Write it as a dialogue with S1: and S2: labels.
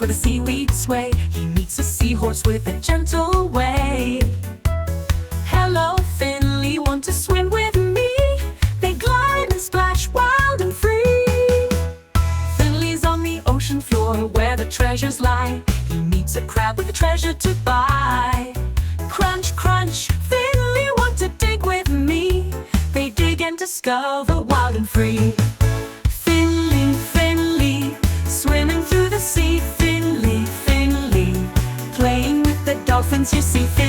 S1: where the seaweed sway. He meets a seahorse with a gentle way. Hello, Finley, want to swim with me? They glide and splash wild and free. Finley's on the ocean floor where the treasures lie. He meets a crab with a treasure to buy. Crunch, crunch, Finley, want to dig with me? They dig and discover wild and free. Finley, Finley, swimming through the sea. Finley, Finley, playing with the dolphins you see.